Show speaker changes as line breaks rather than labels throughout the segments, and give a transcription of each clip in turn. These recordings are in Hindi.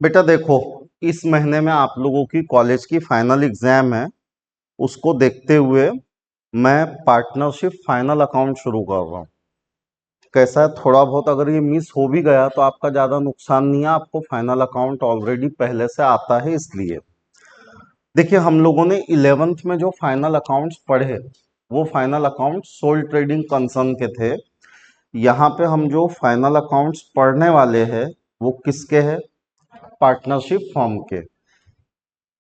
बेटा देखो, इस महीने में आप लोगों की कॉलेज की फाइनल एग्जाम है। उसको देखते हुए मैं पार्टनरशिप फाइनल अकाउंट शुरू कर रहा हूँ। कैसा है, थोड़ा बहुत अगर ये मिस हो भी गया तो आपका ज़्यादा नुकसान नहीं है, आपको फाइनल अकाउंट ऑलरेडी पहले से आता है। इसलिए देखिए, हम लोगों ने 11th में जो फाइनल अकाउंट्स पढ़े वो final account sole trading concern के थे। यहाँ पे हम जो फाइनल अकाउंट्स पढ़ने वाले हैं वो किसके हैं? पार्टनरशिप फर्म के।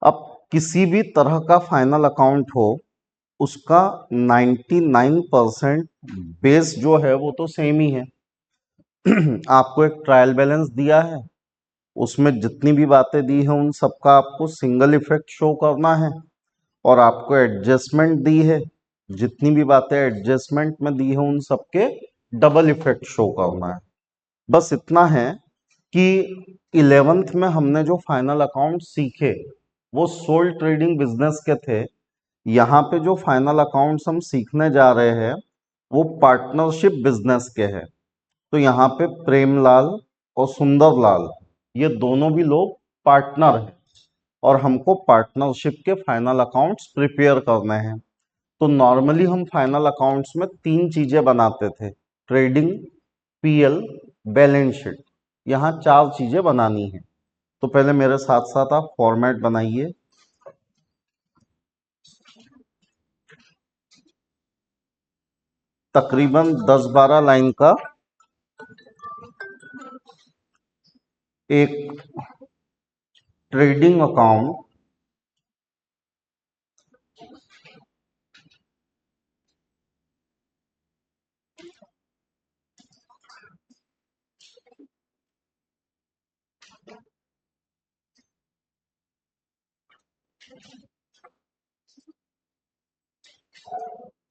अब किसी भी तरह का फाइनल अकाउंट हो, उसका 99% बेस जो है वो तो सेम ही है। आपको एक ट्रायल बैलेंस दिया है, उसमें जितनी भी बातें दी हैं उन सबका आपको सिंगल इफेक्ट शो करना है, और आपको एडजस्टमेंट दी है, जितनी भी बातें एडजस्टमेंट में दी है उन सबके डबल इफेक्ट शो करना है। बस इतना है कि 11th में हमने जो फाइनल अकाउंट सीखे वो सोल ट्रेडिंग बिजनेस के थे। यहाँ पे जो फाइनल अकाउंट्स हम सीखने जा रहे हैं वो पार्टनरशिप बिजनेस के हैं। तो यहाँ पे प्रेमलाल और सुंदरलाल, ये दोनों भी लोग पार्टनर हैं और हमको पार्टनरशिप के फाइनल अकाउंट्स प्रिपेयर करने हैं। तो नॉर्मली हम फाइनल अकाउंट्स में तीन चीजें बनाते थे: ट्रेडिंग, पीएल, बैलेंस शीट। यहाँ चार चीजें बनानी है। तो पहले मेरे साथ साथ आप फॉर्मेट बनाइए। तकरीबन 10-12 लाइन का एक trading account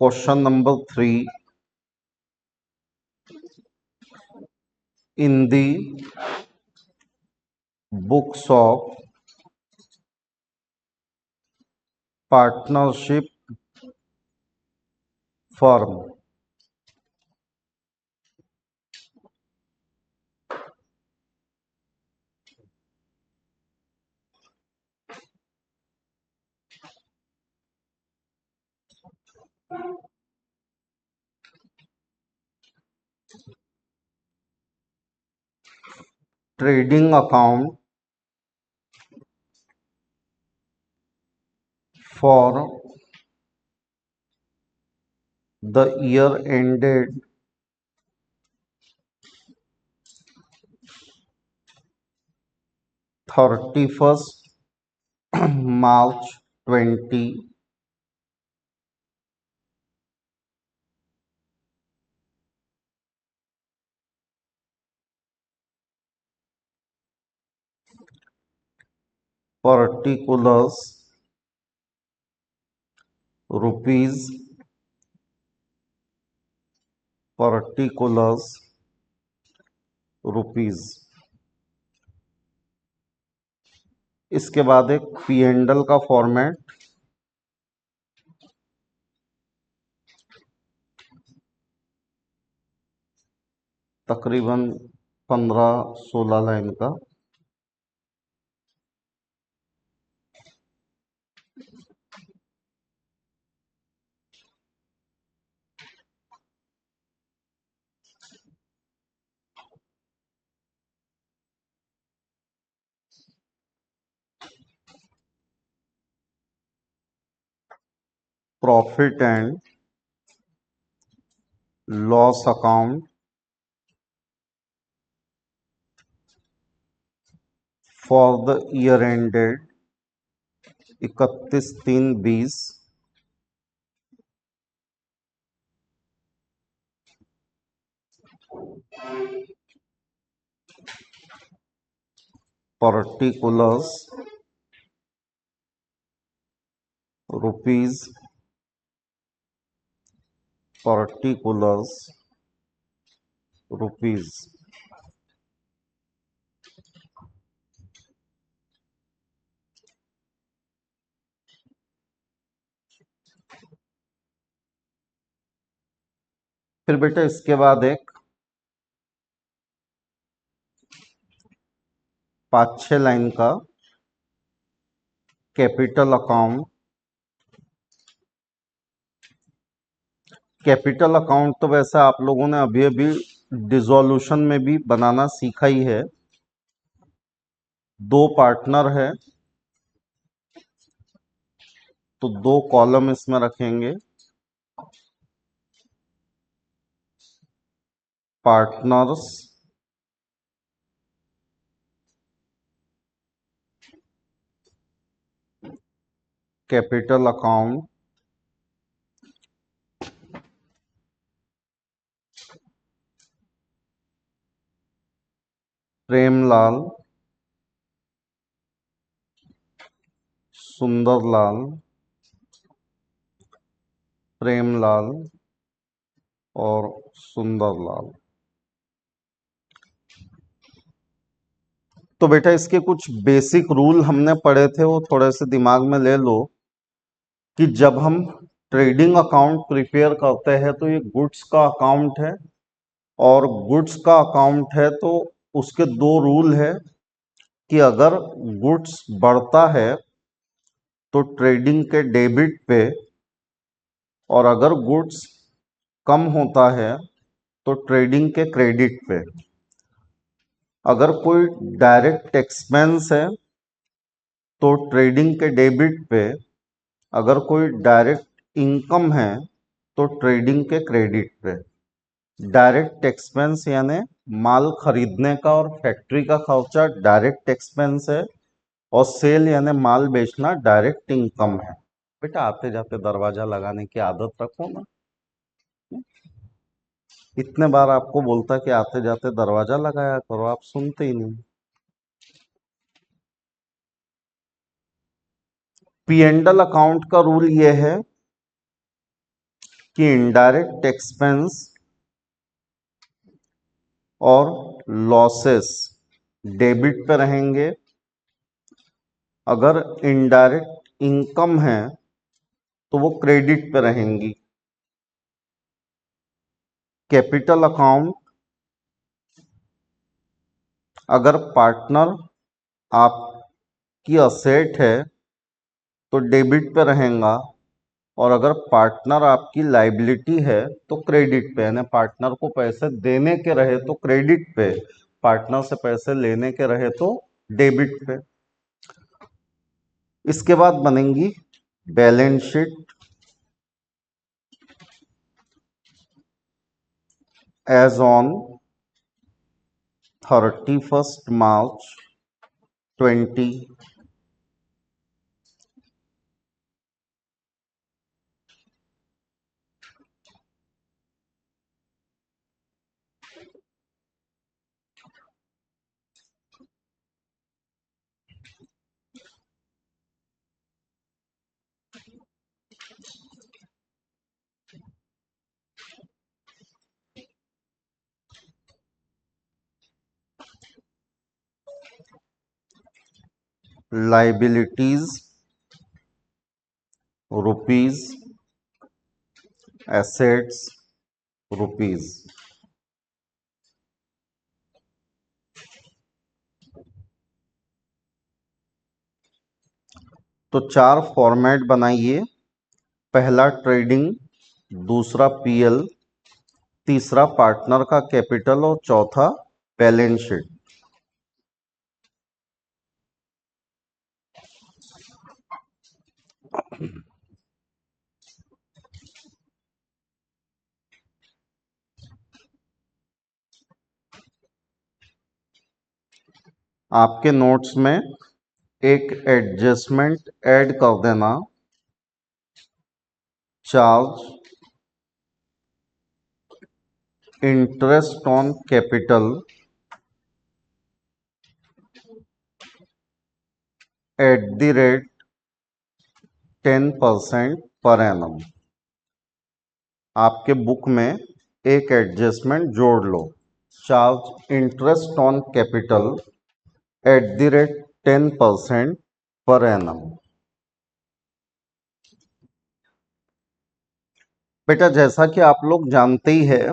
question number 3 in the books of partnership firm. Trading account for the year ended 31st March 20, particulars rupees, particulars rupees. इसके बाद एक पी एंड एल का फॉर्मेट, तकरीबन 15-16 लाइन का। Profit and loss account for the year ended 31/3/20। Particulars rupees, particulars rupees. फिर बेटा इसके बाद एक 5-6 लाइन का कैपिटल अकाउंट। कैपिटल अकाउंट तो वैसे आप लोगों ने अभी अभी डिसॉल्यूशन में भी बनाना सीखा ही है। 2 पार्टनर है तो 2 कॉलम इसमें रखेंगे, partners, capital account, Premlal, Sundarlal, Premlal और सुंदरलाल। तो बेटा इसके कुछ बेसिक रूल हमने पढ़े थे, वो थोड़े से दिमाग में ले लो कि जब हम ट्रेडिंग अकाउंट प्रिपेयर करते हैं तो ये गुड्स का अकाउंट है, और गुड्स का अकाउंट है तो उसके 2 रूल है कि अगर गुड्स बढ़ता है तो ट्रेडिंग के डेबिट पे, और अगर गुड्स कम होता है तो ट्रेडिंग के क्रेडिट पे। अगर कोई डायरेक्ट एक्सपेंस है तो ट्रेडिंग के डेबिट पे, अगर कोई डायरेक्ट इनकम है तो ट्रेडिंग के क्रेडिट पे। डायरेक्ट एक्सपेंस यानी माल खरीदने का और फैक्ट्री का खर्चा डायरेक्ट एक्सपेंस है, और सेल यानी माल बेचना डायरेक्ट इनकम है। बेटा आते जाते दरवाजा लगाने की आदत रखो ना। इतने बार आपको बोलता कि आते जाते दरवाजा लगाया करो, आप सुनते ही नहीं। पी एंड एल अकाउंट का रूल यह है कि इनडायरेक्ट एक्सपेंस और लॉसेस डेबिट पे रहेंगे, अगर इनडायरेक्ट इनकम है तो वो क्रेडिट पे रहेंगी। कैपिटल अकाउंट, अगर पार्टनर आपकी असेट है तो डेबिट पे रहेगा, और अगर पार्टनर आपकी लाइबिलिटी है तो क्रेडिट पे, यानी पार्टनर को पैसे देने के रहे तो क्रेडिट पे, पार्टनर से पैसे लेने के रहे तो डेबिट पे। इसके बाद बनेंगी balance sheet as on 31 March 20। Liabilities rupees, assets rupees. तो 4 फॉर्मेट बनाइए। पहला ट्रेडिंग, दूसरा पीएल, तीसरा पार्टनर का कैपिटल और चौथा बैलेंस शीट। आपके नोट्स में एक एडजस्टमेंट ऐड कर देना, charge interest on capital at the rate 10% per annum. आपके बुक में एक एडजस्टमेंट जोड़ लो, charge interest on capital at the rate 10% per annum. बेटा जैसा कि आप लोग जानते ही है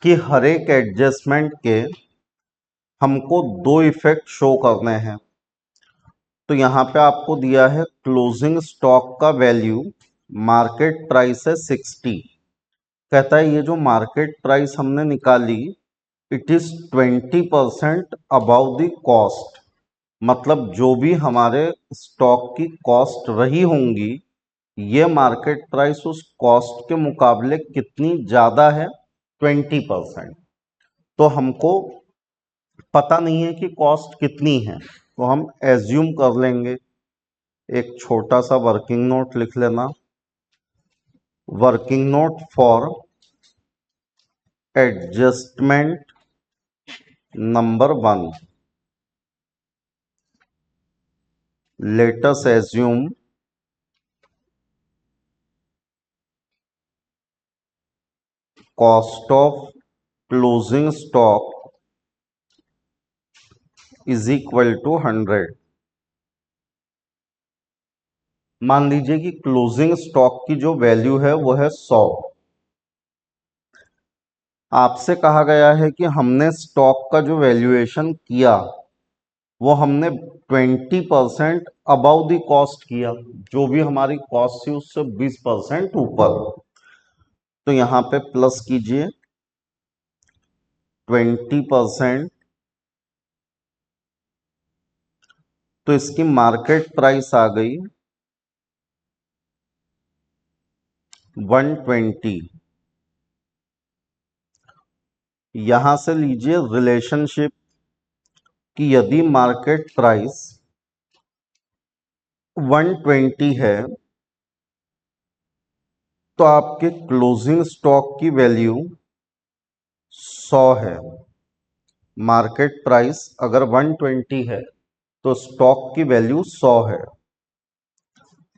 कि हर एक एडजस्टमेंट के हमको दो इफेक्ट शो करने हैं। तो यहाँ पे आपको दिया है क्लोजिंग स्टॉक का वैल्यू, मार्केट प्राइस है 60। कहता है ये जो मार्केट प्राइस हमने निकाली, it is 20% about the cost. मतलब जो भी हमारे स्टॉक की कॉस्ट रही होंगी, ये मार्केट प्राइस उस कॉस्ट के मुकाबले कितनी ज्यादा है, 20%। तो हमको पता नहीं है कि कॉस्ट कितनी है, तो हम एज्यूम कर लेंगे। एक छोटा सा वर्किंग नोट लिख लेना, working note for adjustment number 1, let us assume cost of closing stock is equal to 100। मान लीजिए कि क्लोजिंग स्टॉक की जो वैल्यू है वो है 100। आपसे कहा गया है कि हमने स्टॉक का जो वैल्यूएशन किया वो हमने 20% अबाउ द कॉस्ट किया, जो भी हमारी कॉस्ट थी उससे 20% ऊपर। तो यहाँ पे प्लस कीजिए 20%, तो इसकी मार्केट प्राइस आ गई 120। यहां से लीजिए रिलेशनशिप कि यदि मार्केट प्राइस 120 है तो आपके क्लोजिंग स्टॉक की वैल्यू 100 है। मार्केट प्राइस अगर 120 है तो स्टॉक की वैल्यू 100 है।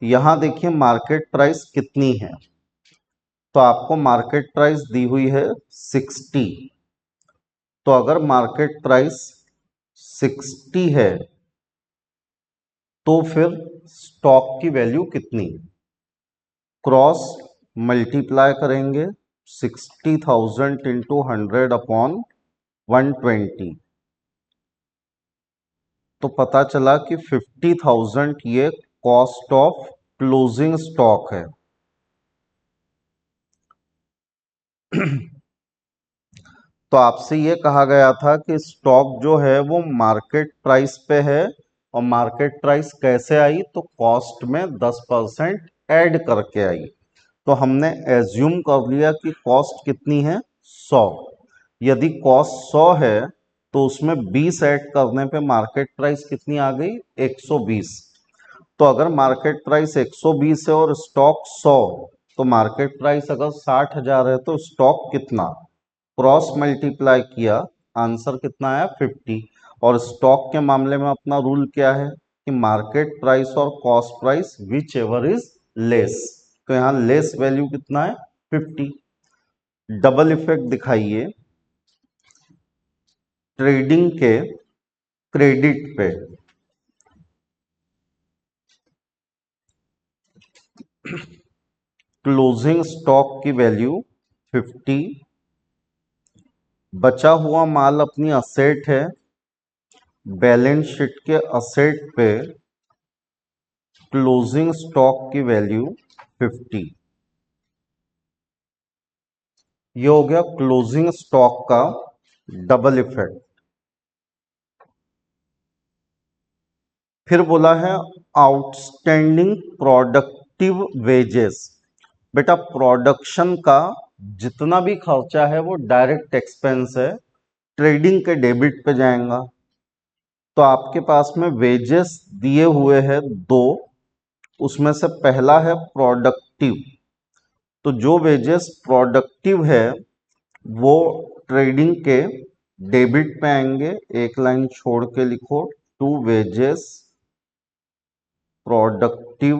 यहां देखिए मार्केट प्राइस कितनी है, तो आपको मार्केट प्राइस दी हुई है 60। तो अगर मार्केट प्राइस 60 है तो फिर स्टॉक की वैल्यू कितनी, क्रॉस मल्टीप्लाई करेंगे 60,000 इंटू 100 अपॉन 120, तो पता चला कि 50,000 ये कॉस्ट ऑफ क्लोजिंग स्टॉक है। तो आपसे ये कहा गया था कि स्टॉक जो है वो मार्केट प्राइस पे है, और मार्केट प्राइस कैसे आई, तो कॉस्ट में 10% ऐड करके आई। तो हमने एज्यूम कर लिया कि कॉस्ट कितनी है, 100। यदि कॉस्ट 100 है तो उसमें 20 ऐड करने पे मार्केट प्राइस कितनी आ गई, 120। तो अगर मार्केट प्राइस 120 है और स्टॉक 100, तो मार्केट प्राइस अगर 60,000 है तो स्टॉक कितना, क्रॉस मल्टीप्लाई किया, आंसर कितना आया 50। और स्टॉक के मामले में अपना रूल क्या है कि मार्केट प्राइस और cost price which ever is less. तो यहाँ लेस वैल्यू कितना है, 50। डबल इफेक्ट दिखाइए ट्रेडिंग के क्रेडिट पे। क्लोजिंग स्टॉक की वैल्यू 50, बचा हुआ माल अपनी असेट है, बैलेंस शीट के असेट पे क्लोजिंग स्टॉक की वैल्यू 50। ये हो गया क्लोजिंग स्टॉक का डबल इफेक्ट। फिर बोला है आउटस्टैंडिंग प्रोडक्टिव वेजेस। बेटा प्रोडक्शन का जितना भी खर्चा है वो डायरेक्ट एक्सपेंस है, ट्रेडिंग के डेबिट पे जाएगा। तो आपके पास में वेजेस दिए हुए हैं दो, उसमें से पहला है प्रोडक्टिव। तो जो वेजेस प्रोडक्टिव है वो ट्रेडिंग के डेबिट पे आएंगे। एक लाइन छोड़ के लिखो, to wages productive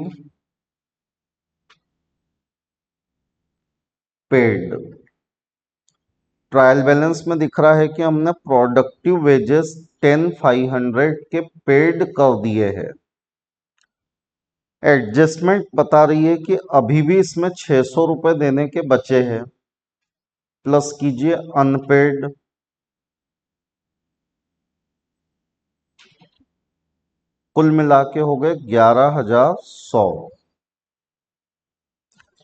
paid. Trial balance में दिख रहा है कि हमने प्रोडक्टिव वेजेस 10,500 के पेड कर दिए हैं। एडजस्टमेंट बता रही है कि अभी भी इसमें 600 रुपए देने के बचे हैं। प्लस कीजिए अनपेड, कुल मिला के हो गए 11,100।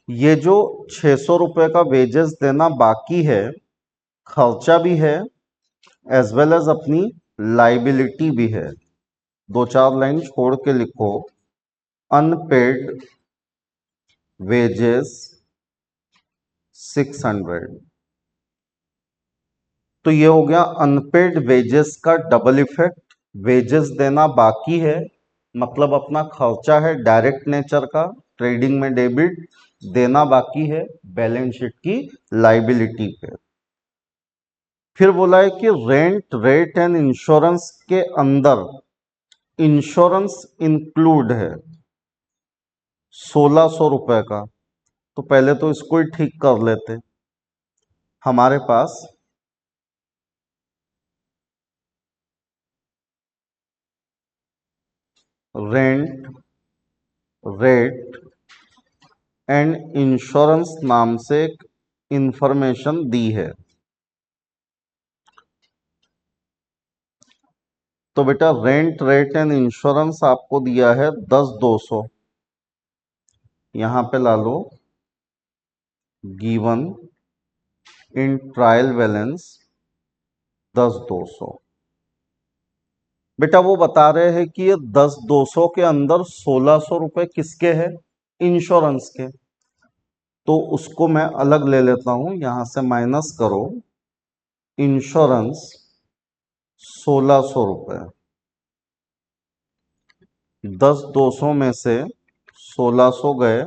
ये जो 600 रुपए का वेजेस देना बाकी है, खर्चा भी है एज वेल एज अपनी लाइबिलिटी भी है। दो चार लाइन छोड़ के लिखो, अनपेड वेजेस 600। तो ये हो गया अनपेड वेजेस का डबल इफेक्ट। वेजेस देना बाकी है, मतलब अपना खर्चा है डायरेक्ट नेचर का, ट्रेडिंग में डेबिट देना बाकी है बैलेंस शीट की लाइबिलिटी पे। फिर बोला है कि रेंट, रेट एंड इंश्योरेंस के अंदर इंश्योरेंस इंक्लूड है 1,600 रुपए का। तो पहले तो इसको ही ठीक कर लेते। हमारे पास रेंट, रेट एंड इंश्योरेंस नाम से एक इंफॉर्मेशन दी है। तो बेटा रेंट, रेट एंड इंश्योरेंस आपको दिया है 10,200। यहां पे ला लो गिवन इन ट्रायल बैलेंस 10,200। बेटा वो बता रहे हैं कि ये 10,200 के अंदर 1,600 रुपए किसके हैं? इंश्योरेंस के। तो उसको मैं अलग ले लेता हूं, यहां से माइनस करो इंश्योरेंस 1,600 रुपए। 10,200 में से 1,600 गए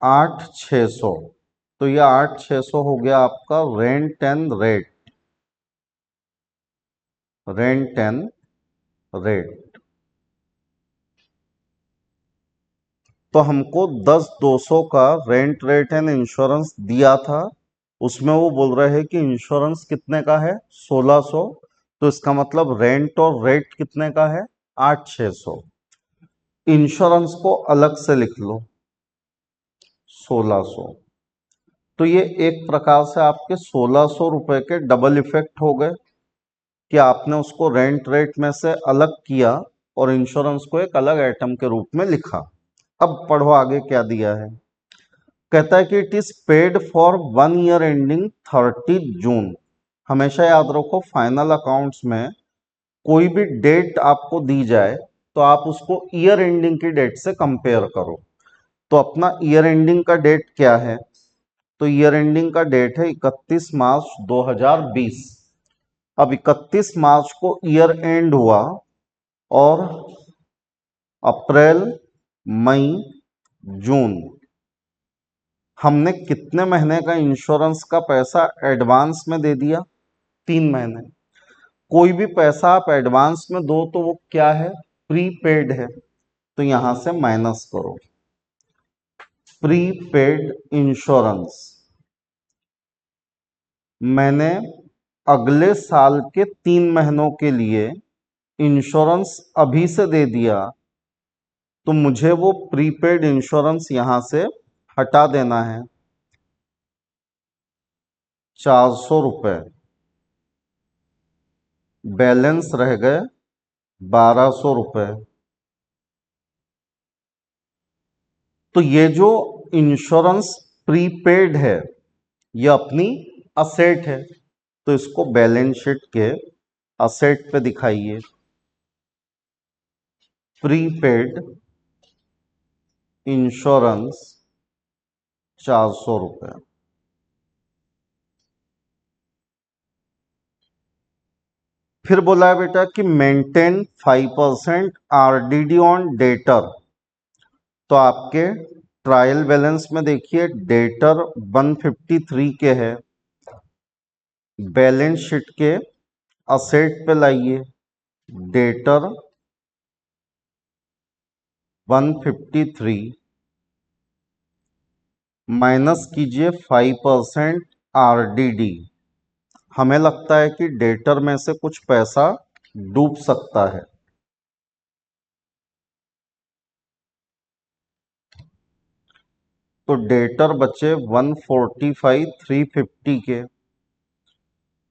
8,600। तो ये 8,600 हो गया आपका rent and rate, rent and rate. तो हमको 10,200 का रेंट, रेट एंड इंश्योरेंस दिया था, उसमें वो बोल रहे हैं कि इंश्योरेंस कितने का है? 1,600। तो इसका मतलब रेंट और रेट कितने का है? 8,600। इंश्योरेंस को अलग से लिख लो 1,600। तो ये एक प्रकार से आपके 1,600 रुपए के डबल इफेक्ट हो गए कि आपने उसको रेंट, रेट में से अलग किया और इंश्योरेंस को एक अलग आइटम के रूप में लिखा। अब पढ़ो आगे क्या दिया है। कहता है कि it is paid for 1 year ending 30 जून। हमेशा याद रखो फाइनल अकाउंट्स में कोई भी डेट आपको दी जाए तो आप उसको ईयर एंडिंग की डेट से कंपेयर करो। तो अपना ईयर एंडिंग का डेट क्या है? तो ईयर एंडिंग का डेट है 31 मार्च 2020। अब 31 मार्च को ईयर एंड हुआ और अप्रैल, मई, जून हमने कितने महीने का इंश्योरेंस का पैसा एडवांस में दे दिया? 3 महीने। कोई भी पैसा आप एडवांस में दो तो वो क्या है? प्रीपेड है। तो यहां से माइनस करो प्रीपेड इंश्योरेंस। मैंने अगले साल के 3 महीनों के लिए इंश्योरेंस अभी से दे दिया, तो मुझे वो प्रीपेड इंश्योरेंस यहां से हटा देना है। 400 रुपए बैलेंस रह गए 1,200 रुपए। तो ये जो इंश्योरेंस प्रीपेड है ये अपनी असेट है, तो इसको बैलेंस शीट के असेट पे दिखाइए। प्रीपेड इंश्योरेंस 400 रुपए। फिर बोला है बेटा कि मेंटेन 5% आरडीडी ऑन डेटर। तो आपके ट्रायल बैलेंस में देखिए डेटर 153 के है, बैलेंस शीट के असेट पे लाइए डेटर 153 माइनस कीजिए 5% आरडीडी। हमें लगता है कि डेटर में से कुछ पैसा डूब सकता है। तो डेटर बचे 145 350 के,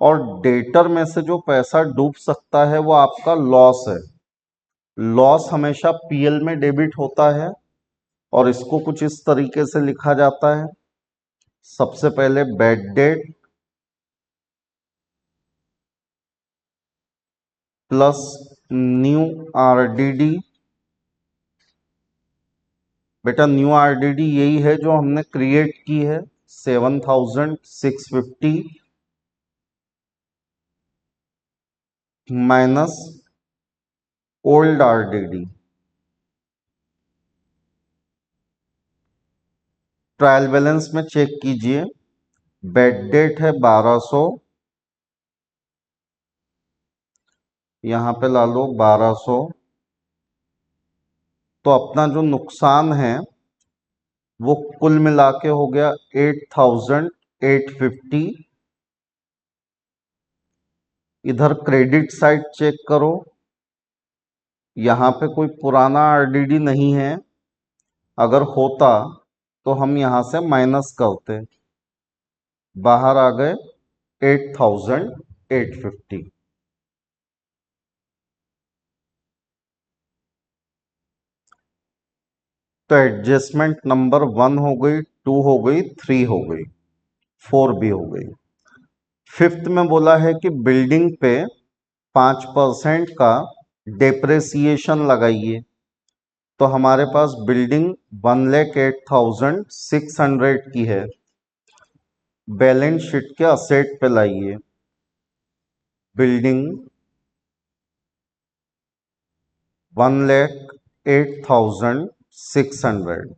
और डेटर में से जो पैसा डूब सकता है वो आपका लॉस है। लॉस हमेशा पीएल में डेबिट होता है और इसको कुछ इस तरीके से लिखा जाता है। सबसे पहले bad debt plus new RDD. बेटा न्यू आरडीडी यही है जो हमने क्रिएट की है 7650 minus old RDD. Trial balance में चेक कीजिए, बेड डेट है 1200, यहां पे ला लो 1200। तो अपना जो नुकसान है वो कुल मिला के हो गया 8850। इधर क्रेडिट साइड चेक करो, यहाँ पे कोई पुराना आरडीडी नहीं है, अगर होता तो हम यहाँ से माइनस करते, बाहर आ गए 8850। तो एडजस्टमेंट नंबर 1 हो गई, 2 हो गई, 3 हो गई, 4 भी हो गई। फिफ्थ में बोला है कि बिल्डिंग पे 5% का डेप्रेसिएशन लगाइए। तो हमारे पास बिल्डिंग 1,08,600 की है, बैलेंस शीट के असेट पे लाइए। बिल्डिंग 1,08,600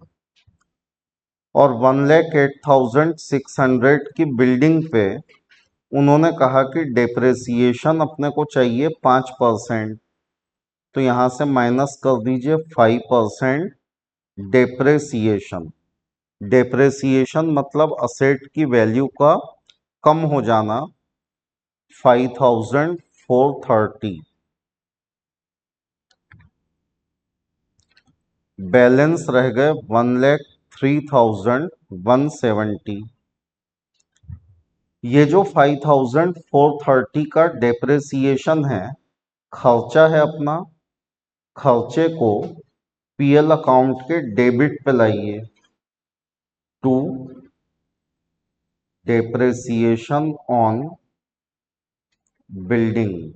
और 1,08,600 की बिल्डिंग पे उन्होंने कहा कि डेप्रेसिएशन अपने को चाहिए 5%। तो यहां से माइनस कर दीजिए 5% डेप्रेसिएशन। डेप्रेसिएशन मतलब असेट की वैल्यू का कम हो जाना, 5,430। बैलेंस रह गए 1,03,170। ये जो 5,430 का डेप्रेसिएशन है, खर्चा है अपना, खर्चे को पीएल अकाउंट के डेबिट पे लाइए। टू डेप्रेसिएशन ऑन बिल्डिंग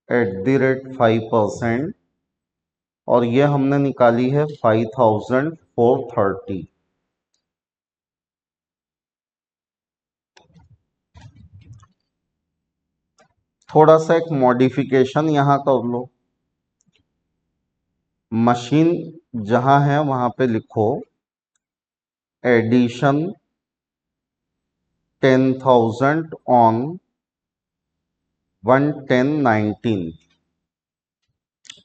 @5%, और ये हमने निकाली है 5,430। थोड़ा सा एक मॉडिफिकेशन यहां कर लो, मशीन जहां है वहां पे लिखो एडिशन 10,000 ऑन 11019।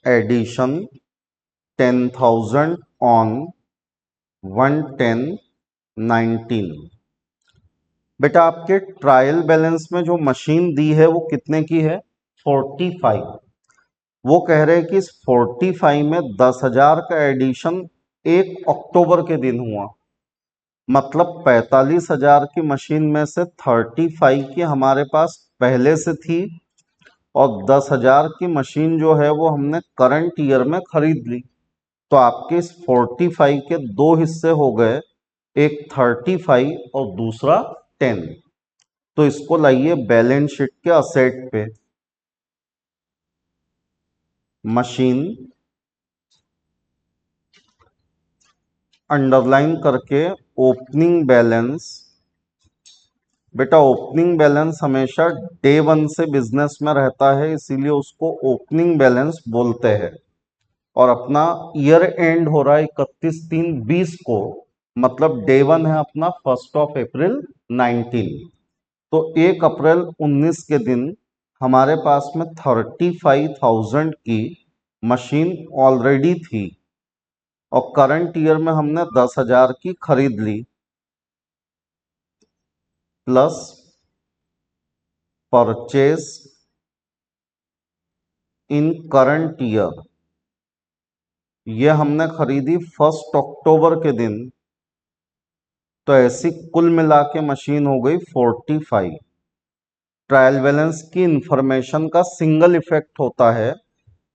Addition 10,000 on 11019। बेटा आपके ट्रायल बैलेंस में जो मशीन दी है वो कितने की है? 45। वो कह रहे हैं कि इस 45 में 10,000 का एडिशन 1 अक्टूबर के दिन हुआ, मतलब 45,000 की मशीन में से 35 की हमारे पास पहले से थी और 10,000 की मशीन जो है वो हमने करंट ईयर में खरीद ली। तो आपके इस 45 के दो हिस्से हो गए, एक 35 और दूसरा 10। तो इसको लाइए बैलेंस शीट के असेट पे। मशीन अंडरलाइन करके ओपनिंग बैलेंस। बेटा ओपनिंग बैलेंस हमेशा डे 1 से बिजनेस में रहता है, इसीलिए उसको ओपनिंग बैलेंस बोलते हैं। और अपना ईयर एंड हो रहा है 31/3/20 को, मतलब डे 1 है अपना 1 अप्रैल 19। तो 1 अप्रैल 19 के दिन हमारे पास में 35,000 की मशीन ऑलरेडी थी और करंट ईयर में हमने 10,000 की खरीद ली, plus purchase in current year, ये हमने खरीदी 1 अक्टूबर के दिन। तो ऐसी कुल मिला के मशीन हो गई 45। ट्रायल बैलेंस की इंफॉर्मेशन का सिंगल इफेक्ट होता है।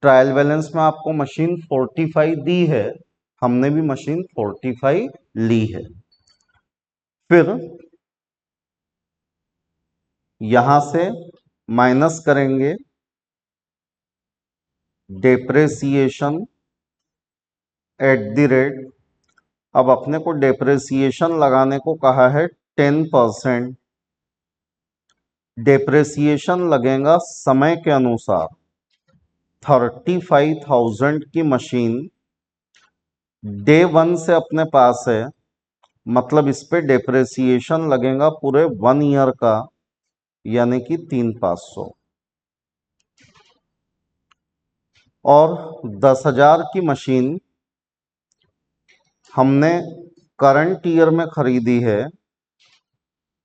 ट्रायल बैलेंस में आपको मशीन 45 दी है, हमने भी मशीन 45 ली है। फिर यहां से माइनस करेंगे डेप्रेसिएशन एट द रेट। अब अपने को डेप्रेसिएशन लगाने को कहा है 10%। डेप्रेसिएशन लगेगा समय के अनुसार। 35,000 की मशीन डे 1 से अपने पास है, मतलब इस पे डेप्रेसिएशन लगेगा पूरे 1 ईयर का, यानी कि 3,500। और 10,000 की मशीन हमने करंट ईयर में खरीदी है,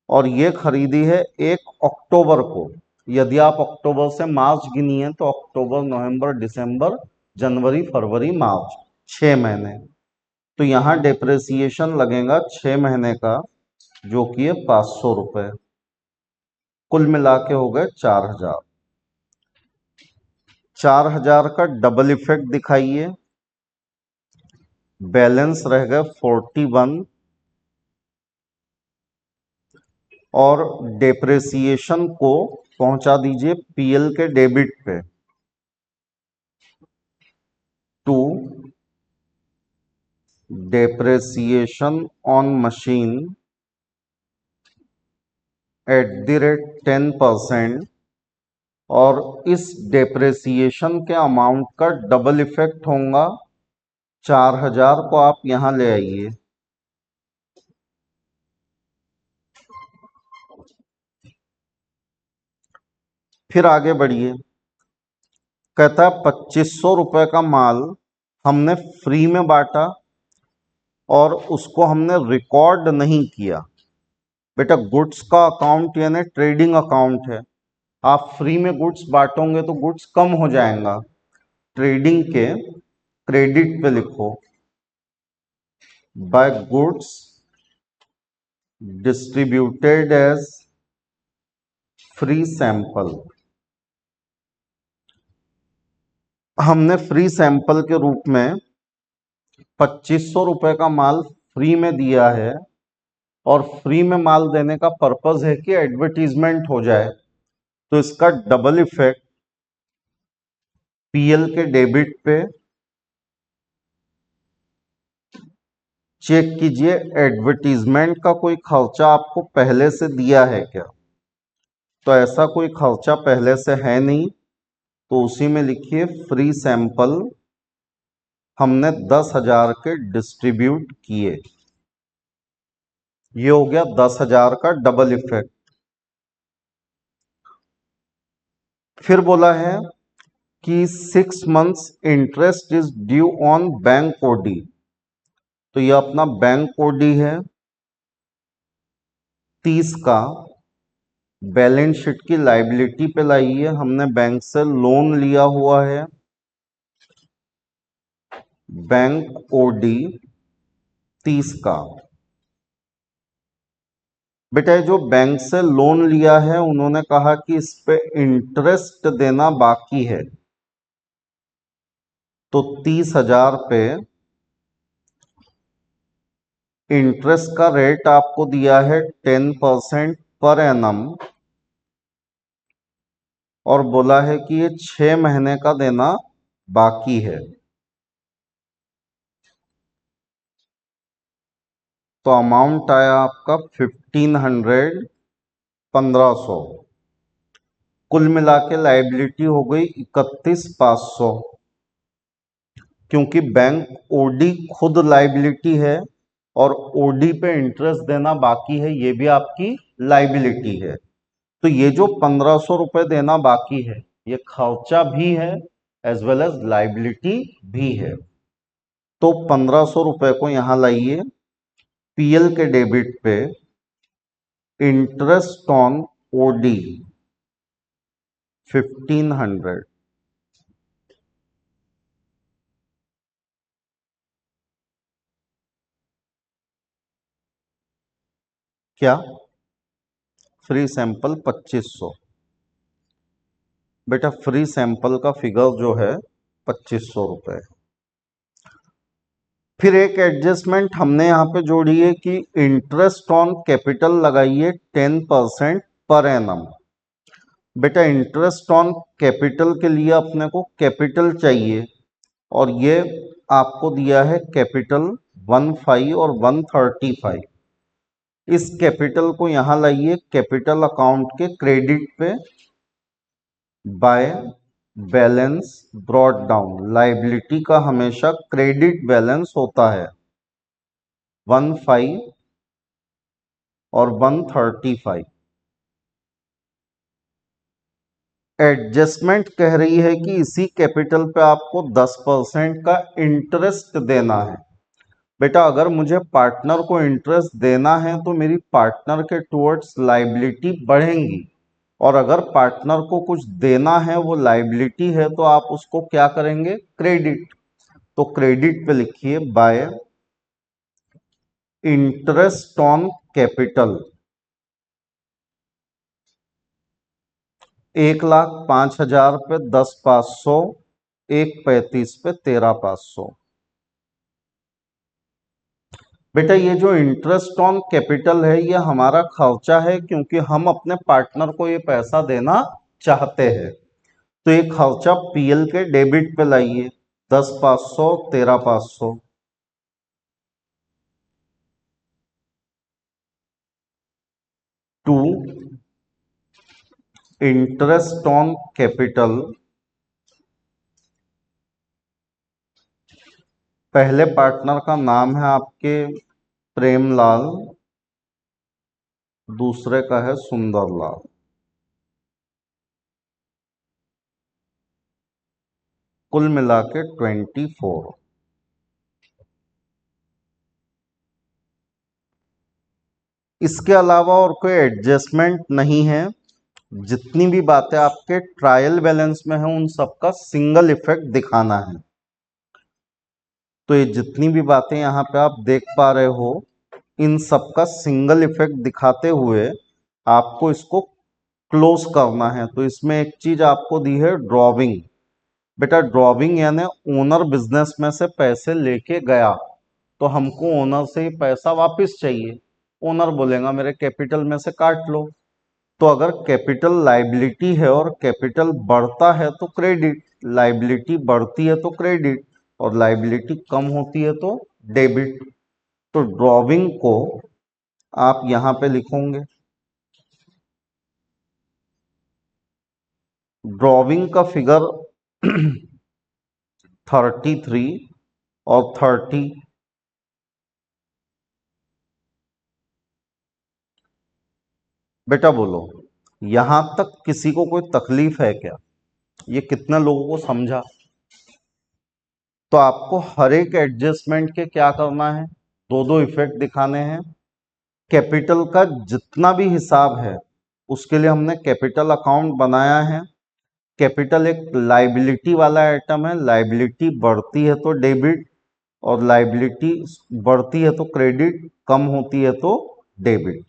और ये खरीदी है 1 अक्टूबर को। यदि आप अक्टूबर से मार्च गिनिए तो अक्टूबर, नवंबर, दिसंबर, जनवरी, फरवरी, मार्च, 6 महीने। तो यहाँ डेप्रेसिएशन लगेगा 6 महीने का, जो कि है 500 रुपये। कुल मिला के हो गए 4,000। 4,000 का डबल इफेक्ट दिखाइए। बैलेंस रह गए 41, और डेप्रेसिएशन को पहुंचा दीजिए पीएल के डेबिट पे। To depreciation on machine at the rate 10%, और इस डेप्रेसिएशन के अमाउंट का डबल इफेक्ट होगा। 4,000 को आप यहां ले आइए। फिर आगे बढ़िए। कहता है 2,500 रुपए का माल हमने फ्री में बांटा और उसको हमने रिकॉर्ड नहीं किया। बेटा, गुड्स का अकाउंट यानी ट्रेडिंग अकाउंट है। आप फ्री में गुड्स बांटोगे तो गुड्स कम हो जाएगा। ट्रेडिंग के क्रेडिट पे लिखो, by goods distributed as free sample. हमने फ्री सैंपल के रूप में 2,500 रुपए का माल फ्री में दिया है, और फ्री में माल देने का पर्पज है कि एडवर्टीजमेंट हो जाए। तो इसका डबल इफेक्ट पीएल के डेबिट पे। चेक कीजिए एडवर्टीजमेंट का कोई खर्चा आपको पहले से दिया है क्या। तो ऐसा कोई खर्चा पहले से है नहीं, तो उसी में लिखिए फ्री सैंपल हमने 10,000 के डिस्ट्रीब्यूट किए। ये हो गया 10,000 का डबल इफेक्ट। फिर बोला है कि 6 months interest is due on bank OD. तो ये अपना बैंक ओडी है 30 का। बैलेंस शीट की लाइबिलिटी पे लाइए। हमने बैंक से लोन लिया हुआ है, बैंक ओडी 30 का। बेटा, जो बैंक से लोन लिया है उन्होंने कहा कि इस पे इंटरेस्ट देना बाकी है, तो 30,000 पे इंटरेस्ट का रेट आपको दिया है 10% पर एनम, और बोला है कि ये 6 महीने का देना बाकी है। तो अमाउंट आया आपका 1,500, 1,500। कुल मिला के लाइबिलिटी हो गई 31,500। क्योंकि बैंक ओडी खुद लाइबिलिटी है और ओडी पे इंटरेस्ट देना बाकी है, ये भी आपकी लाइबिलिटी है। तो ये जो 1,500 रुपए देना बाकी है, ये खर्चा भी है एज वेल एज लाइबिलिटी भी है। तो 1,500 रुपए को यहां लाइए पीएल के डेबिट पे। Interest on OD 1,500। क्या? Free sample 2,500। बेटा फ्री सैंपल का फिगर जो है 2500 रुपये। फिर एक एडजस्टमेंट हमने यहाँ पे जोड़ी है कि इंटरेस्ट ऑन कैपिटल लगाइए 10% पर एनम। बेटा इंटरेस्ट ऑन कैपिटल के लिए अपने को कैपिटल चाहिए और ये आपको दिया है कैपिटल 15 और 135। इस कैपिटल को यहां लाइए कैपिटल अकाउंट के क्रेडिट पे by balance brought down. Liability का हमेशा क्रेडिट बैलेंस होता है 15 और 135। एडजस्टमेंट कह रही है कि इसी कैपिटल पे आपको 10% का इंटरेस्ट देना है। बेटा अगर मुझे पार्टनर को इंटरेस्ट देना है तो मेरी पार्टनर के टुवर्ड्स लाइबिलिटी बढ़ेंगी, और अगर पार्टनर को कुछ देना है वो लाइबिलिटी है तो आप उसको क्या करेंगे, क्रेडिट। तो क्रेडिट पे लिखिए बाय इंटरेस्ट ऑन कैपिटल 1,05,000 पे 10,500, 1,35 पे 13,500। बेटा ये जो इंटरेस्ट ऑन कैपिटल है ये हमारा खर्चा है क्योंकि हम अपने पार्टनर को ये पैसा देना चाहते हैं। तो ये खर्चा पीएल के डेबिट पे लाइए 10,500, 13,500। टू इंटरेस्ट ऑन कैपिटल, पहले पार्टनर का नाम है आपके प्रेमलाल, दूसरे का है सुंदरलाल। कुल मिला के 24। इसके अलावा और कोई एडजस्टमेंट नहीं है। जितनी भी बातें आपके ट्रायल बैलेंस में है उन सबका सिंगल इफेक्ट दिखाना है। तो ये जितनी भी बातें यहाँ पे आप देख पा रहे हो इन सबका सिंगल इफेक्ट दिखाते हुए आपको इसको क्लोज करना है। तो इसमें एक चीज आपको दी है ड्रॉविंग। बेटा ड्रॉविंग यानी ओनर बिजनेस में से पैसे लेके गया तो हमको ओनर से ही पैसा वापस चाहिए। ओनर बोलेगा मेरे कैपिटल में से काट लो। तो अगर कैपिटल लाइबिलिटी है और कैपिटल बढ़ता है तो क्रेडिट, लाइबिलिटी बढ़ती है तो क्रेडिट, और लाइबिलिटी कम होती है तो डेबिट। तो ड्रॉविंग को आप यहां पे लिखोगे। ड्रॉविंग का फिगर 33 और 30। बेटा बोलो यहां तक किसी को कोई तकलीफ है क्या? ये कितने लोगों को समझा? तो आपको हर एक एडजस्टमेंट के क्या करना है, दो दो इफेक्ट दिखाने हैं। कैपिटल का जितना भी हिसाब है उसके लिए हमने कैपिटल अकाउंट बनाया है। कैपिटल एक लाइबिलिटी वाला आइटम है, लाइबिलिटी बढ़ती है तो डेबिट, और लाइबिलिटी बढ़ती है तो क्रेडिट, कम होती है तो डेबिट।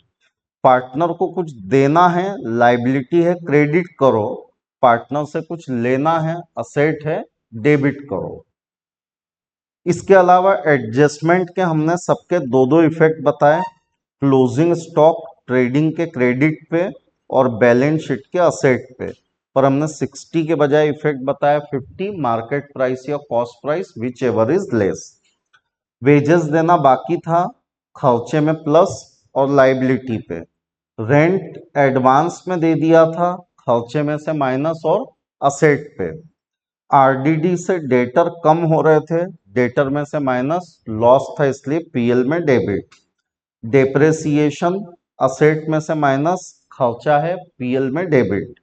पार्टनर को कुछ देना है, लाइबिलिटी है, क्रेडिट करो। पार्टनर से कुछ लेना है, असेट है, डेबिट करो। इसके अलावा एडजस्टमेंट के हमने सबके दो दो इफेक्ट बताए, क्लोजिंग स्टॉक ट्रेडिंग के क्रेडिट पे और बैलेंस शीट के असेट पे। पर हमने 60 के बजाय इफेक्ट बताया 50, मार्केट प्राइस या cost price which ever is less. Wages देना बाकी था, खर्चे में प्लस और लाइबिलिटी पे। रेंट एडवांस में दे दिया था, खर्चे में से माइनस और असेट पे। आरडीडी से डेटर कम हो रहे थे, डेटर में से माइनस, लॉस था इसलिए पीएल में डेबिट। डेप्रेसिएशन असेट में से माइनस, खर्चा है, पीएल में डेबिट।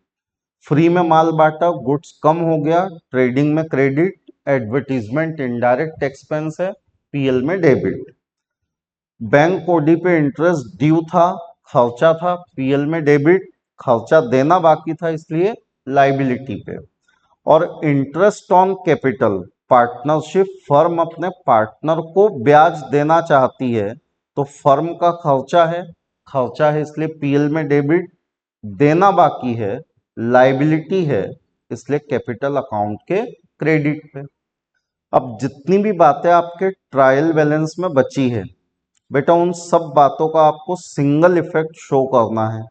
फ्री में माल बांटा, गुड्स कम हो गया, ट्रेडिंग में क्रेडिट। एडवर्टीजमेंट इनडायरेक्ट एक्सपेंस है, पीएल में डेबिट। बैंक ओडी पे इंटरेस्ट ड्यू था, खर्चा था, पीएल में डेबिट। खर्चा देना बाकी था इसलिए लाइबिलिटी पे। और interest on capital, partnership, firm अपने पार्टनर को ब्याज देना चाहती है तो फर्म का खर्चा है, खर्चा है इसलिए पीएल में डेबिट। देना बाकी है, लाइबिलिटी है, इसलिए कैपिटल अकाउंट के क्रेडिट पे। अब जितनी भी बातें आपके ट्रायल बैलेंस में बची है बेटा, उन सब बातों का आपको सिंगल इफेक्ट शो करना है।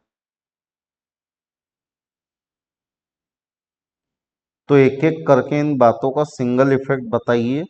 तो एक एक करके इन बातों का सिंगल इफेक्ट बताइए।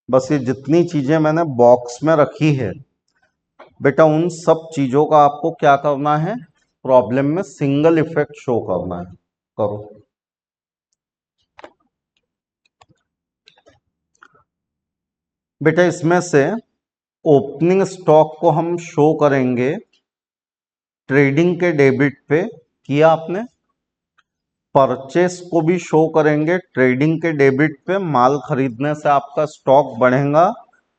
बस ये जितनी चीजें मैंने बॉक्स में रखी है बेटा, उन सब चीजों का आपको क्या करना है, प्रॉब्लम में सिंगल इफेक्ट शो करना है। करो। बेटा इसमें से ओपनिंग स्टॉक को हम शो करेंगे ट्रेडिंग के डेबिट पे, किया आपने। परचेस को भी शो करेंगे ट्रेडिंग के डेबिट पे, माल खरीदने से आपका स्टॉक बढ़ेगा,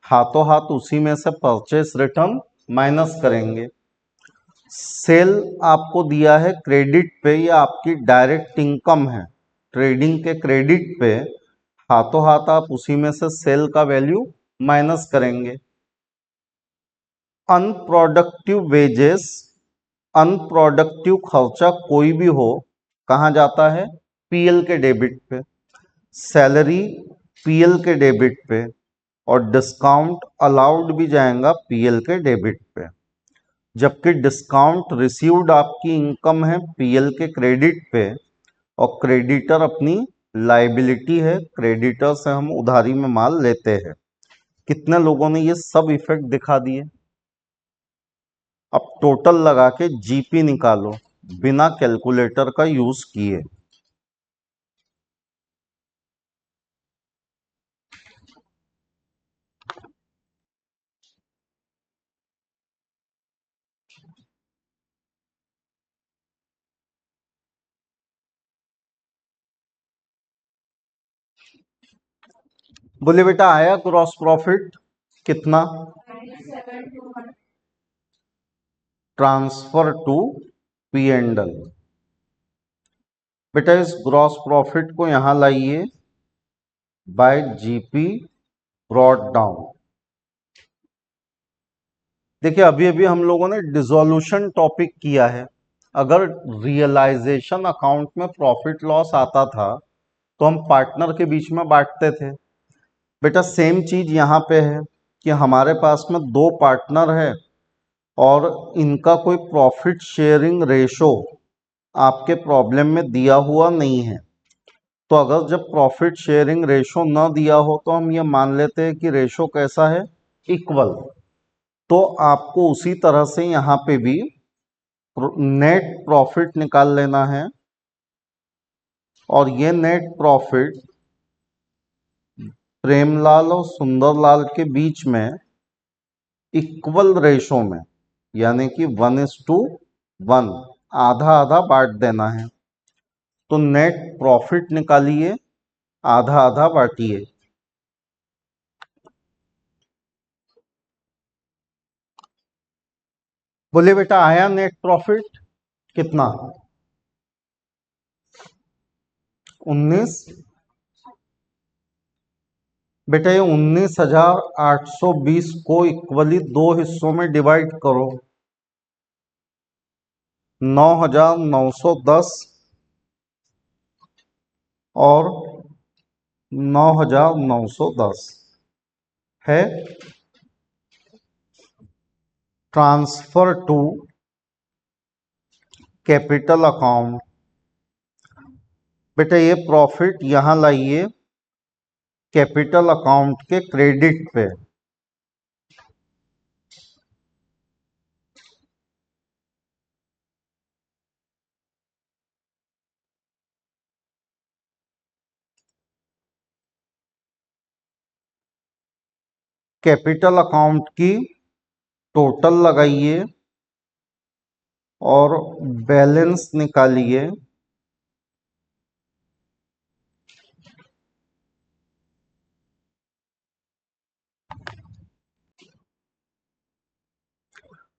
हाथों हाथ उसी में से परचेस रिटर्न माइनस करेंगे। सेल आपको दिया है क्रेडिट पे, ये आपकी डायरेक्ट इनकम है ट्रेडिंग के क्रेडिट पे, हाथों हाथ आप उसी में से सेल का वैल्यू माइनस करेंगे। अनप्रोडक्टिव वेजेस, अनप्रोडक्टिव खर्चा कोई भी हो कहाँ जाता है, पीएल के डेबिट पे। सैलरी पीएल के डेबिट पे, और डिस्काउंट अलाउड भी जाएगा पीएल के डेबिट पे। जबकि डिस्काउंट रिसीव्ड आपकी इनकम है पीएल के क्रेडिट पे, और क्रेडिटर अपनी लाइबिलिटी है, क्रेडिटर से हम उधारी में माल लेते हैं। कितने लोगों ने ये सब इफेक्ट दिखा दिए। अब टोटल लगा के जीपी निकालो बिना कैलकुलेटर का यूज किए। बोले बेटा आया क्रॉस प्रॉफिट कितना, transfer to P and L. बेटा इस ग्रॉस प्रॉफिट को यहां लाइए बाय जीपी ब्रॉट डाउन। देखिए अभी अभी हम लोगों ने डिसोल्यूशन टॉपिक किया है। अगर रियलाइजेशन अकाउंट में प्रॉफिट लॉस आता था तो हम पार्टनर के बीच में बांटते थे। बेटा सेम चीज यहां पे है कि हमारे पास में दो पार्टनर है और इनका कोई प्रॉफिट शेयरिंग रेशो आपके प्रॉब्लम में दिया हुआ नहीं है। तो अगर जब प्रॉफिट शेयरिंग रेशो न दिया हो तो हम ये मान लेते हैं कि रेशो कैसा है, इक्वल। तो आपको उसी तरह से यहाँ पे भी नेट प्रॉफिट निकाल लेना है, और ये नेट प्रॉफिट प्रेमलाल और सुंदरलाल के बीच में इक्वल रेशो में, यानी कि 1:1, आधा आधा बांट देना है। तो नेट प्रॉफिट निकालिए, आधा आधा बांटिए। बोले बेटा आया नेट प्रॉफिट कितना, 19। बेटा ये 19,820 को इक्वली दो हिस्सों में डिवाइड करो, 9,910 और 9,910 है। Transfer to capital account. बेटा ये प्रॉफिट यहां लाइए कैपिटल अकाउंट के क्रेडिट पे। कैपिटल अकाउंट की टोटल लगाइए और बैलेंस निकालिए।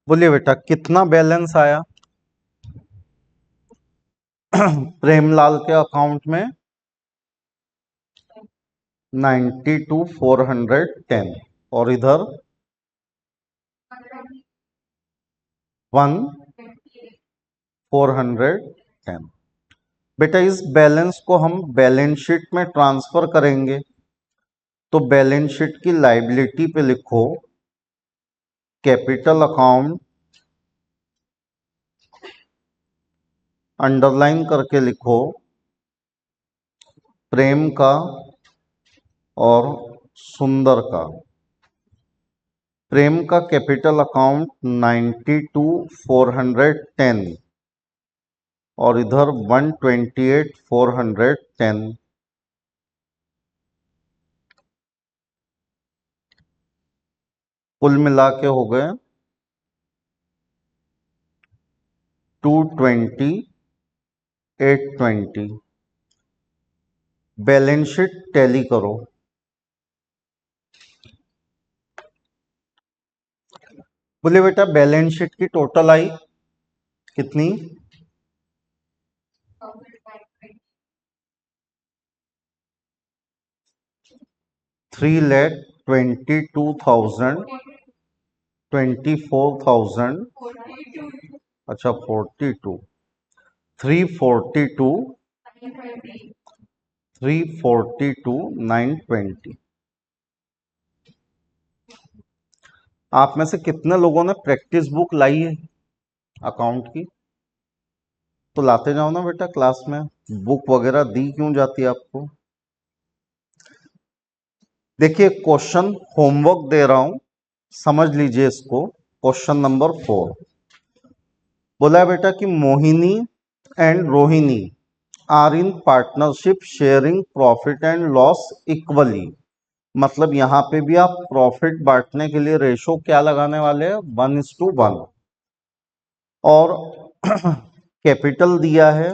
बोलिए बेटा कितना बैलेंस आया प्रेमलाल के अकाउंट में? 92,410। और इधर 1,410। बेटा इस बैलेंस को हम बैलेंस शीट में ट्रांसफर करेंगे, तो बैलेंस शीट की लायबिलिटी पे लिखो कैपिटल अकाउंट, अंडरलाइन करके लिखो प्रेम का और सुंदर का। प्रेम का कैपिटल अकाउंट 92,410 और इधर 128,410। कुल मिला के हो गए 220,820। बैलेंस शीट टैली करो। बोले बेटा बैलेंस शीट की टोटल आई कितनी? 3,22,000, 24,000, अच्छा 42, 342, 342,920। आप में से कितने लोगों ने प्रैक्टिस बुक लाई है अकाउंट की? तो लाते जाओ ना बेटा, क्लास में बुक वगैरह दी क्यों जाती है आपको? देखिए क्वेश्चन होमवर्क दे रहा हूं, समझ लीजिए इसको। क्वेश्चन नंबर 4 बोला है बेटा कि Mohini and Rohini are in partnership sharing profit and loss equally. मतलब यहां पे भी आप प्रॉफिट बांटने के लिए रेशो क्या लगाने वाले हैं? 1:1। और कैपिटल दिया है,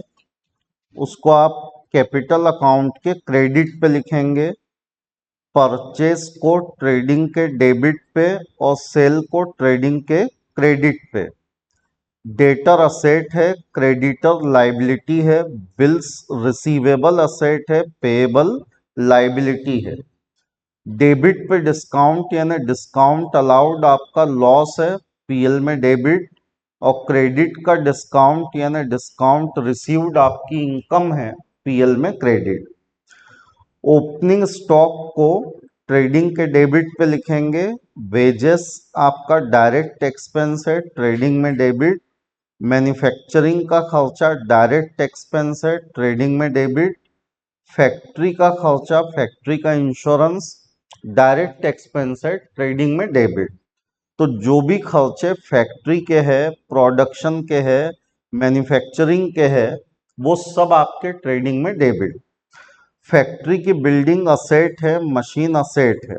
उसको आप कैपिटल अकाउंट के क्रेडिट पे लिखेंगे, परचेस को ट्रेडिंग के डेबिट पे और सेल को ट्रेडिंग के क्रेडिट पे। डेटर असेट है, क्रेडिटर लाइबिलिटी है, बिल्स रिसीवेबल असेट है, पेएबल लाइबिलिटी है। डेबिट पे डिस्काउंट यानी डिस्काउंट अलाउड आपका लॉस है, पीएल में डेबिट। और क्रेडिट का डिस्काउंट यानी डिस्काउंट रिसीव्ड आपकी इनकम है, पीएल में क्रेडिट। ओपनिंग स्टॉक को ट्रेडिंग के डेबिट पे लिखेंगे, वेजेस आपका डायरेक्ट एक्सपेंस है, ट्रेडिंग में डेबिट। मैन्युफैक्चरिंग का खर्चा डायरेक्ट एक्सपेंस है, ट्रेडिंग में डेबिट। फैक्ट्री का खर्चा, फैक्ट्री का इंश्योरेंस डायरेक्ट एक्सपेंस है, ट्रेडिंग में डेबिट। तो जो भी खर्चे फैक्ट्री के हैं, प्रोडक्शन के हैं, मैन्युफैक्चरिंग के हैं, वो सब आपके ट्रेडिंग में डेबिट। फैक्ट्री की बिल्डिंग असेट है, मशीन असेट है।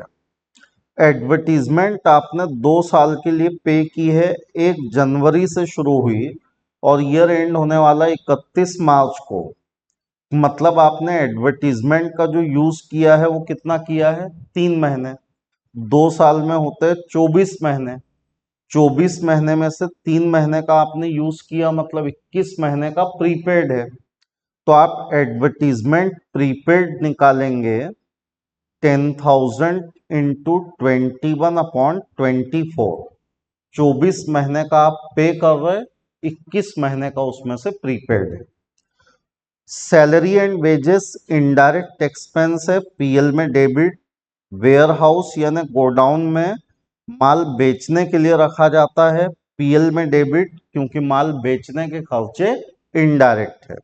एडवर्टीजमेंट आपने 2 साल के लिए पे की है, 1 जनवरी से शुरू हुई और ईयर एंड होने वाला 31 मार्च को। मतलब आपने एडवर्टीजमेंट का जो यूज किया है वो कितना किया है? 3 महीने। 2 साल में होते हैं 24 महीने। 24 महीने में से 3 महीने का आपने यूज किया, मतलब 21 महीने का प्रीपेड है। तो आप एडवर्टीजमेंट प्रीपेड निकालेंगे 10,000 इंटू 21/24। 24 महीने का आप पे कर रहे, 21 महीने का उसमें से प्रीपेड है। Salary and wages indirect expense है, पीएल में डेबिट। वेयर हाउस यानी गोडाउन में माल बेचने के लिए रखा जाता है, पीएल में डेबिट, क्योंकि माल बेचने के खर्चे इनडायरेक्ट है।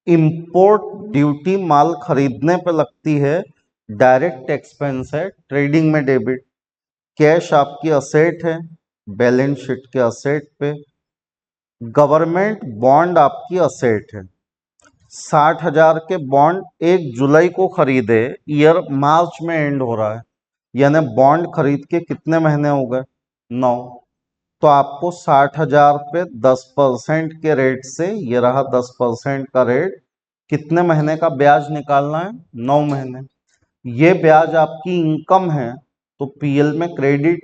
इंपोर्ट ड्यूटी माल खरीदने पे लगती है, डायरेक्ट एक्सपेंस है, ट्रेडिंग में डेबिट। कैश आपकी असेट है, बैलेंस शीट के असेट पे। गवर्नमेंट बॉन्ड आपकी असेट है। 60,000 के बॉन्ड 1 जुलाई को खरीदे, ईयर मार्च में एंड हो रहा है, यानी बॉन्ड खरीद के कितने महीने हो गए? 9। तो आपको 60,000 पे 10% के रेट से, ये रहा 10% का रेट, कितने महीने का ब्याज निकालना है? 9 महीने। ये ब्याज आपकी इनकम है, तो पीएल में क्रेडिट।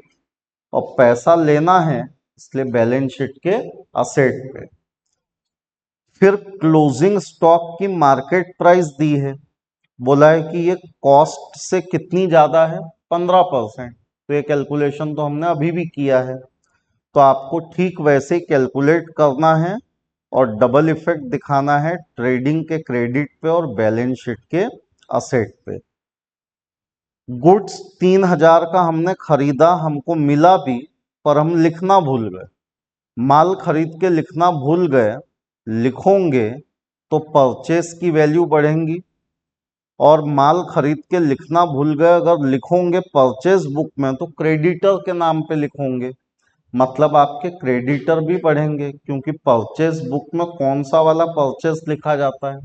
और पैसा लेना है, इसलिए बैलेंस शीट के असेट पे। फिर क्लोजिंग स्टॉक की मार्केट प्राइस दी है, बोला है कि ये कॉस्ट से कितनी ज्यादा है, 15%। तो ये कैलकुलेशन तो हमने अभी भी किया है, तो आपको ठीक वैसे ही कैलकुलेट करना है और डबल इफेक्ट दिखाना है ट्रेडिंग के क्रेडिट पे और बैलेंस शीट के असेट पे। गुड्स 3000 का हमने खरीदा, हमको मिला भी, पर हम लिखना भूल गए। माल खरीद के लिखना भूल गए, लिखोगे तो परचेस की वैल्यू बढ़ेंगी, और माल खरीद के लिखना भूल गए अगर लिखोगे परचेस बुक में तो क्रेडिटर के नाम पे लिखोगे, मतलब आपके क्रेडिटर भी बढ़ेंगे, क्योंकि परचेस बुक में कौन सा वाला परचेस लिखा जाता है,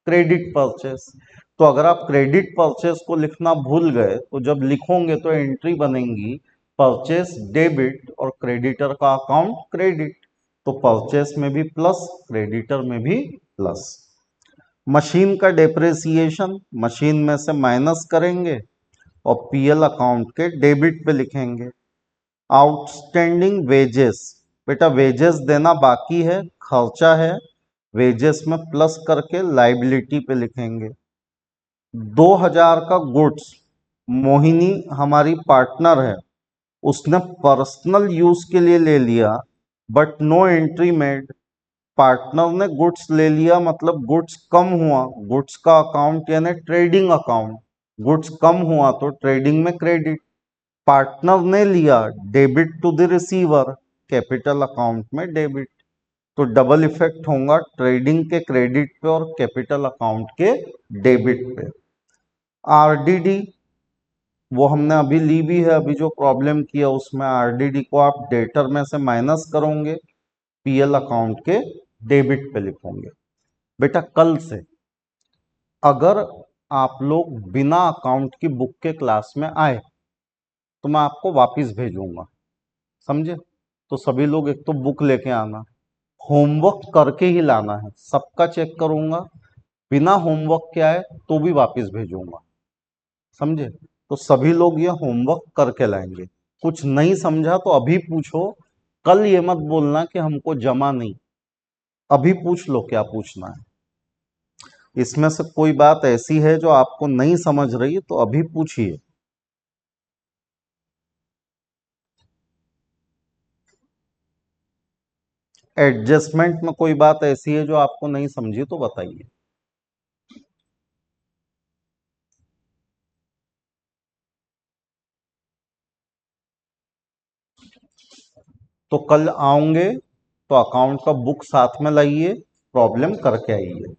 क्रेडिट परचेस। तो अगर आप क्रेडिट परचेस को लिखना भूल गए तो जब लिखोगे तो एंट्री बनेंगी परचेस डेबिट और क्रेडिटर का अकाउंट क्रेडिट, तो परचेस में भी प्लस, क्रेडिटर में भी प्लस। मशीन का डेप्रिसिएशन मशीन में से माइनस करेंगे और पीएल अकाउंट के डेबिट पे लिखेंगे। आउटस्टैंडिंग वेजेस, बेटा वेजेस देना बाकी है, खर्चा है, वेजेस में प्लस करके लाइबिलिटी पे लिखेंगे। 2000 का गुड्स, मोहिनी हमारी पार्टनर है, उसने पर्सनल यूज के लिए ले लिया, but no entry made. Partner ने गुड्स ले लिया मतलब गुड्स कम हुआ, गुड्स का अकाउंट यानी ट्रेडिंग अकाउंट, गुड्स कम हुआ तो ट्रेडिंग में क्रेडिट। पार्टनर ने लिया debit to the receiver, capital account में डेबिट। तो डबल इफेक्ट होगा ट्रेडिंग के क्रेडिट पे और कैपिटल अकाउंट के डेबिट पे। आरडीडी वो हमने अभी ली भी है, अभी जो प्रॉब्लम किया उसमें आरडीडी को आप डेटर में से माइनस करोगे, पीएल अकाउंट के डेबिट पे लिखोगे। बेटा कल से अगर आप लोग बिना अकाउंट की बुक के क्लास में आए तो मैं आपको वापस भेजूंगा, समझे? तो सभी लोग एक तो बुक लेके आना, होमवर्क करके ही लाना है, सबका चेक करूंगा, बिना होमवर्क के आए तो भी वापस भेजूंगा, समझे? तो सभी लोग ये होमवर्क करके लाएंगे। कुछ नहीं समझा तो अभी पूछो, कल ये मत बोलना कि हमको जमा नहीं, अभी पूछ लो क्या पूछना है। इसमें से कोई बात ऐसी है जो आपको नहीं समझ रही तो अभी पूछिए। एडजस्टमेंट में कोई बात ऐसी है जो आपको नहीं समझी तो बताइए। तो कल आऊंगे तो अकाउंट का बुक साथ में लाइए, प्रॉब्लम करके आइए।